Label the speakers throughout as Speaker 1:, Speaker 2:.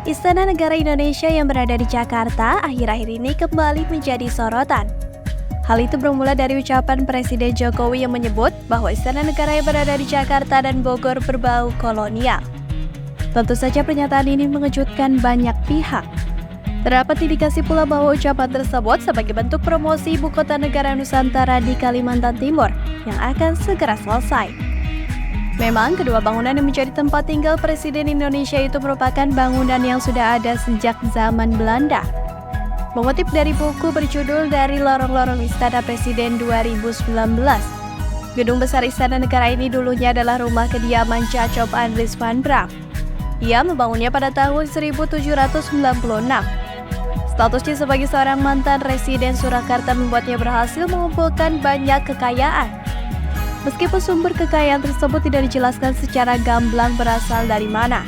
Speaker 1: Istana Negara Indonesia yang berada di Jakarta akhir-akhir ini kembali menjadi sorotan. Hal itu bermula dari ucapan Presiden Jokowi yang menyebut bahwa Istana Negara yang berada di Jakarta dan Bogor berbau kolonial. Tentu saja pernyataan ini mengejutkan banyak pihak. Terdapat indikasi pula bahwa ucapan tersebut sebagai bentuk promosi ibu kota negara Nusantara di Kalimantan Timur yang akan segera selesai. Memang kedua bangunan yang menjadi tempat tinggal Presiden Indonesia itu merupakan bangunan yang sudah ada sejak zaman Belanda. Mengutip dari buku berjudul Dari Lorong-Lorong Istana Presiden 2019, gedung besar Istana Negara ini dulunya adalah rumah kediaman Jacob Andries van Braam. Ia membangunnya pada tahun 1796. Statusnya sebagai seorang mantan residen Surakarta membuatnya berhasil mengumpulkan banyak kekayaan. Meskipun sumber kekayaan tersebut tidak dijelaskan secara gamblang berasal dari mana.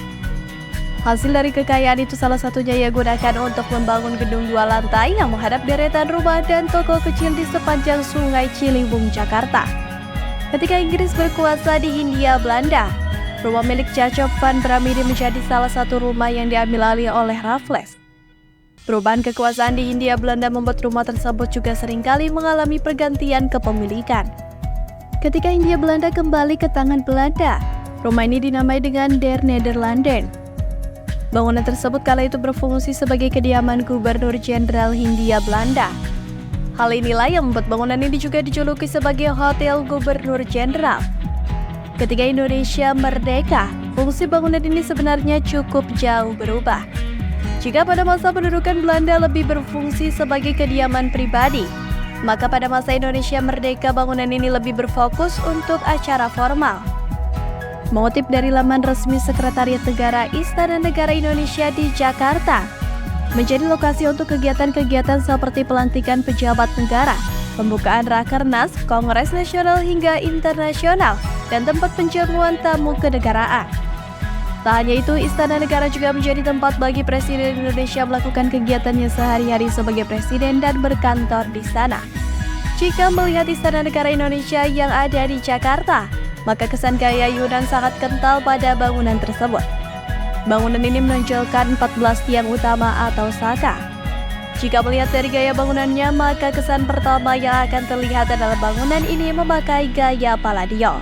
Speaker 1: Hasil dari kekayaan itu salah satunya ia gunakan untuk membangun gedung 2 lantai yang menghadap deretan rumah dan toko kecil di sepanjang Sungai Ciliwung, Jakarta. Ketika Inggris berkuasa di Hindia Belanda, rumah milik Jacob van Braam ini menjadi salah satu rumah yang diambil alih oleh Raffles. Perubahan kekuasaan di Hindia Belanda membuat rumah tersebut juga seringkali mengalami pergantian kepemilikan. Ketika Hindia Belanda kembali ke tangan Belanda, rumah ini dinamai dengan Der Nederlanden. Bangunan tersebut kala itu berfungsi sebagai kediaman Gubernur Jenderal Hindia Belanda. Hal inilah yang membuat bangunan ini juga dijuluki sebagai Hotel Gubernur Jenderal. Ketika Indonesia merdeka, fungsi bangunan ini sebenarnya cukup jauh berubah. Jika pada masa pendudukan Belanda lebih berfungsi sebagai kediaman pribadi, maka pada masa Indonesia merdeka bangunan ini lebih berfokus untuk acara formal. Mengutip dari laman resmi Sekretariat Negara, Istana Negara Indonesia di Jakarta menjadi lokasi untuk kegiatan-kegiatan seperti pelantikan pejabat negara, pembukaan Rakernas, Kongres Nasional hingga internasional, dan tempat penjamuan tamu kenegaraan. Tak hanya itu, Istana Negara juga menjadi tempat bagi Presiden Indonesia melakukan kegiatannya sehari-hari sebagai presiden dan berkantor di sana. Jika melihat Istana Negara Indonesia yang ada di Jakarta, maka kesan gaya Yunan sangat kental pada bangunan tersebut. Bangunan ini menonjolkan 14 tiang utama atau saka. Jika melihat dari gaya bangunannya, maka kesan pertama yang akan terlihat adalah bangunan ini memakai gaya Palladio.